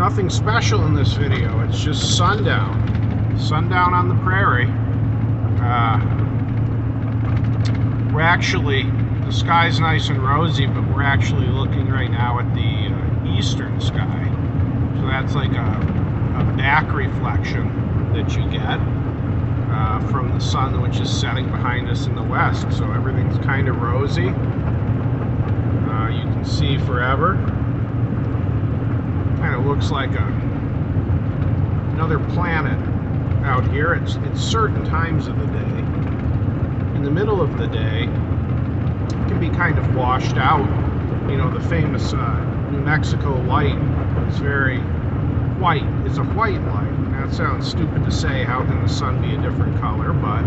Nothing special in this video, it's just sundown. Sundown on the prairie. We're actually, the sky's nice and rosy, but we're actually looking right now at the eastern sky. So that's like a back reflection that you get from the sun, which is setting behind us in the west. So everything's kind of rosy. You can see forever. Kind of looks like another planet out here. It's certain times of the day. In the middle of the day, it can be kind of washed out. You know, the famous New Mexico light is very white. It's a white light. That sounds stupid to say. How can the sun be a different color? But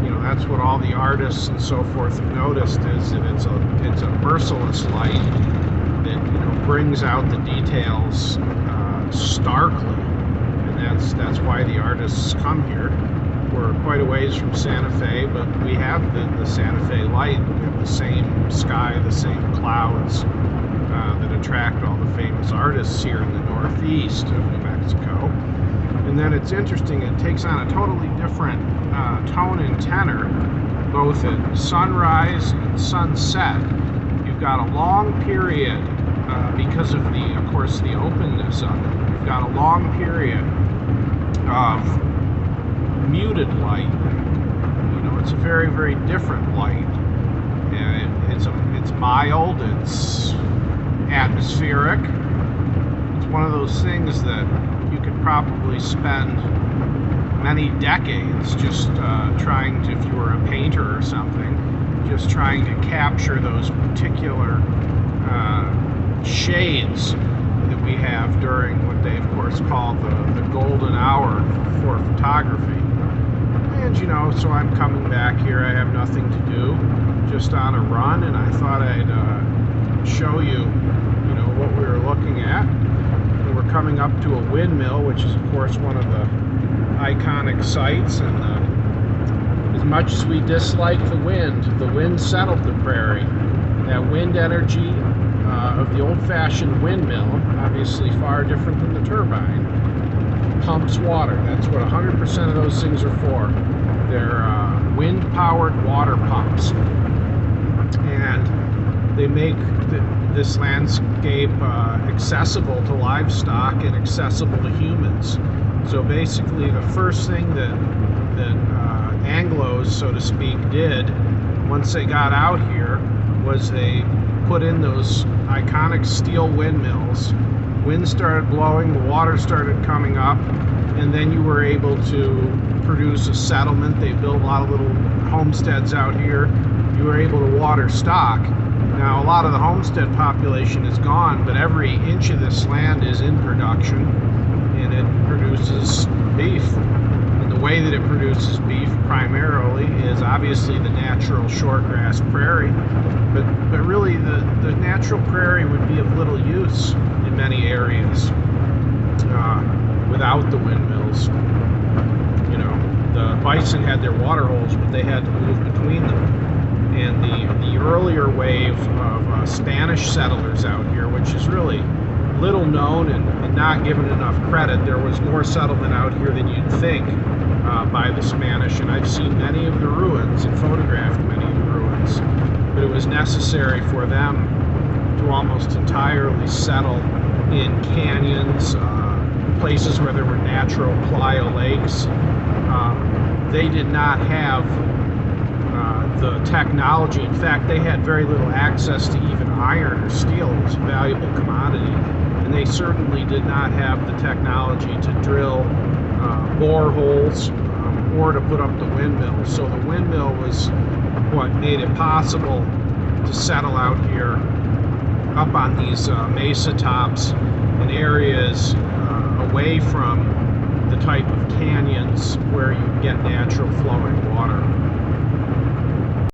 you know, that's what all the artists and so forth have noticed, is that it's a merciless light that, you know, brings out the details starkly, and that's why the artists come here. We're quite a ways from Santa Fe, but we have the Santa Fe light. We have the same sky, the same clouds that attract all the famous artists here in the northeast of New Mexico. And then it's interesting, it takes on a totally different tone and tenor, both at sunrise and sunset. You've got a long period, because of course, the openness of it. You've got a long period of muted light. You know, it's a very, very different light. And it's mild, it's atmospheric. It's one of those things that you could probably spend many decades just trying to, if you were a painter or something, just trying to capture those particular shades that we have during what they of course call the golden hour for photography. And you know, so I'm coming back here, I have nothing to do, just on a run, and I thought I'd show you, you know, what we were looking at. And we're coming up to a windmill, which is of course one of the iconic sights, and as much as we dislike the wind settled the prairie. That wind energy of the old-fashioned windmill, obviously far different than the turbine, pumps water. That's what 100% of those things are for. They're wind-powered water pumps, and they make this landscape accessible to livestock and accessible to humans. So basically, the first thing that Anglos, so to speak, did once they got out here was they put in those iconic steel windmills. Wind started blowing, the water started coming up, and then you were able to produce a settlement. They built a lot of little homesteads out here. You were able to water stock. Now, a lot of the homestead population is gone, but every inch of this land is in production, and it produces beef. And the way that it produces beef primarily is obviously the natural shortgrass prairie, but really the natural prairie would be of little use in many areas without the windmills. You know, the bison had their water holes, but they had to move between them. And the earlier wave of Spanish settlers out here, which is really little known and not given enough credit. There was more settlement out here than you'd think by the Spanish, and I've seen many of the ruins and photographed many of the ruins, but it was necessary for them to almost entirely settle in canyons, places where there were natural playa lakes. They did not have the technology. In fact, they had very little access to even iron or steel. It was a valuable commodity. And they certainly did not have the technology to drill boreholes or to put up the windmill. So the windmill was what made it possible to settle out here up on these mesa tops in areas away from the type of canyons where you get natural flowing water.